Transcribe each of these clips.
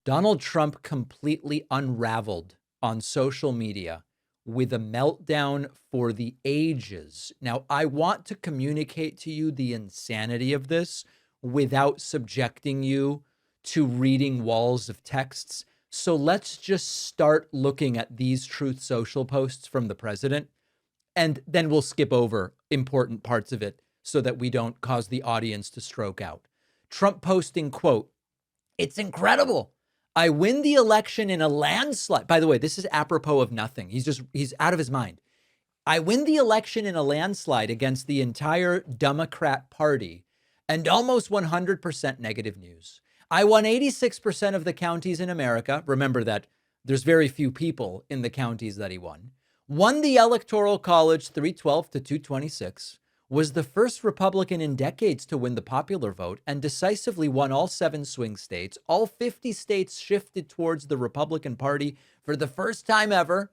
Donald Trump completely unraveled on social media with a meltdown for the ages. Now, I want to communicate to you the insanity of this without subjecting you to reading walls of texts. So let's just start looking at these Truth Social posts from the president, and then we'll skip over important parts of it so that we don't cause the audience to stroke out. Trump posting, quote, "It's incredible. I win the election in a landslide." By the way, this is apropos of nothing. He's out of his mind. "I win the election in a landslide against the entire Democrat Party and almost 100% negative news. I won 86% of the counties in America." Remember that there's very few people in the counties that he won. "Won the Electoral College 312 to 226. Was the first Republican in decades to win the popular vote and decisively won all 7 swing states. All 50 states shifted towards the Republican Party for the first time ever.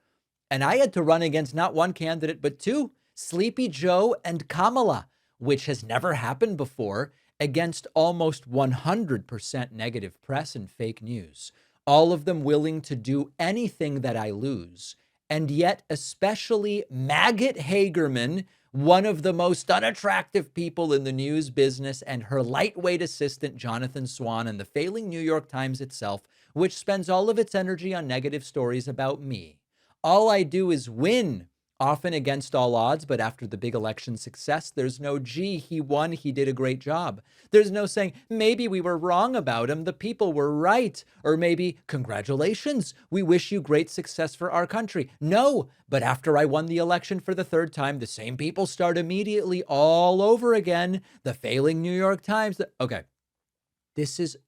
And I had to run against not one candidate, but 2, Sleepy Joe and Kamala, which has never happened before, against almost 100% negative press and fake news. All of them willing to do anything that I lose. And yet, especially Maggot Hagerman, one of the most unattractive people in the news business, and her lightweight assistant, Jonathan Swan, and the failing New York Times itself, which spends all of its energy on negative stories about me. All I do is win, often against all odds, but after the big election success, there's no, gee, he won, he did a great job. There's no saying, maybe we were wrong about him, the people were right. Or maybe, congratulations, we wish you great success for our country. No, but after I won the election for the 3rd time, the same people start immediately all over again. The failing New York Times. Okay,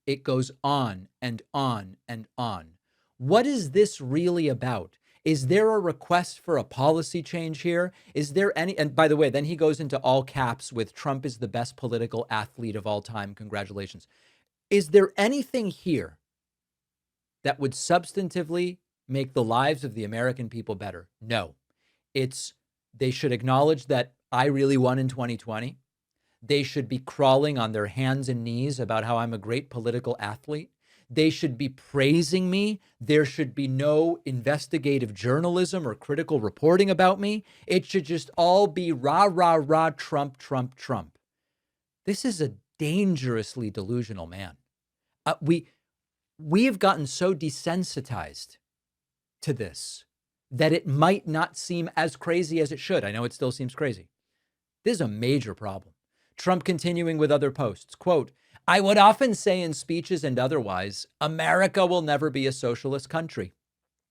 it goes on and on and on. What is this really about? Is there a request for a policy change here? Is there any, and by the way, then he goes into all caps with Trump is the best political athlete of all time. Congratulations. Is there anything here that would substantively make the lives of the American people better? No. They should acknowledge that I really won in 2020. They should be crawling on their hands and knees about how I'm a great political athlete. They should be praising me. There should be no investigative journalism or critical reporting about me. It should just all be rah, rah, rah, Trump, Trump, Trump. This is a dangerously delusional man. We've gotten so desensitized to this that it might not seem as crazy as it should. I know it still seems crazy. This is a major problem. Trump continuing with other posts, quote, "I would often say in speeches and otherwise, America will never be a socialist country."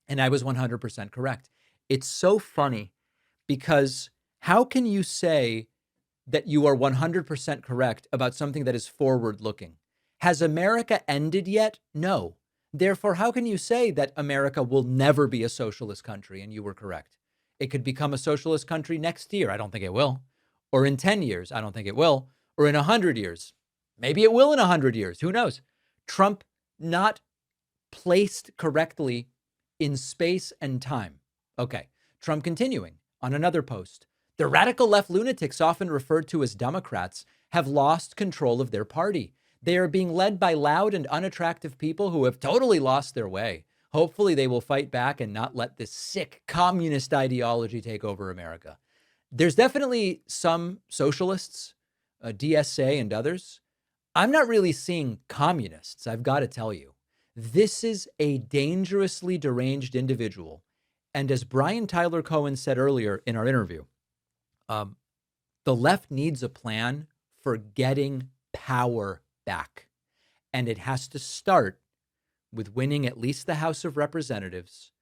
And I was 100% correct. It's so funny because how can you say that you are 100% correct about something that is forward looking? Has America ended yet? No. Therefore, how can you say that America will never be a socialist country? And you were correct. It could become a socialist country next year. I don't think it will. Or in 10 years. I don't think it will. Or in 100 years. Maybe it will in 100 years. Who knows? Trump not placed correctly in space and time. Okay. Trump continuing on another post. "The radical left lunatics, often referred to as Democrats, have lost control of their party. They are being led by loud and unattractive people who have totally lost their way. Hopefully they will fight back and not let this sick communist ideology take over America." There's definitely some socialists, DSA and others. I'm not really seeing communists, I've got to tell you. This is a dangerously deranged individual. And as Brian Tyler Cohen said earlier in our interview, the left needs a plan for getting power back. And it has to start with winning at least the House of Representatives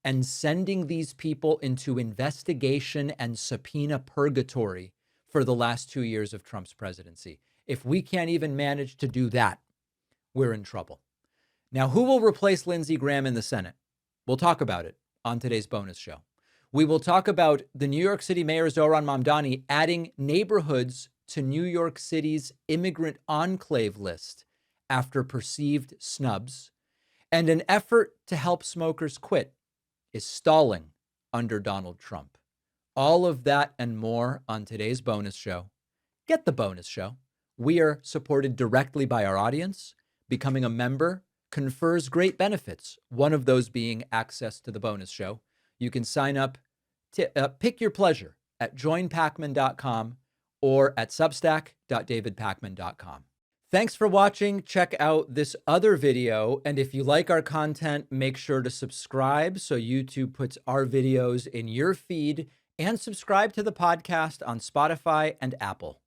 and sending these people into investigation and subpoena purgatory for the last 2 years of Trump's presidency. If we can't even manage to do that, we're in trouble. Now, who will replace Lindsey Graham in the Senate? We'll talk about it on today's bonus show. We will talk about the New York City Mayor Zohran Mamdani adding neighborhoods to New York City's immigrant enclave list after perceived snubs. And an effort to help smokers quit is stalling under Donald Trump. All of that and more on today's bonus show. Get the bonus show. We are supported directly by our audience. Becoming a member confers great benefits, one of those being access to the bonus show. You can sign up to pick your pleasure at joinpakman.com or at substack.davidpakman.com. Thanks for watching. Check out this other video. And if you like our content, make sure to subscribe so YouTube puts our videos in your feed, and subscribe to the podcast on Spotify and Apple.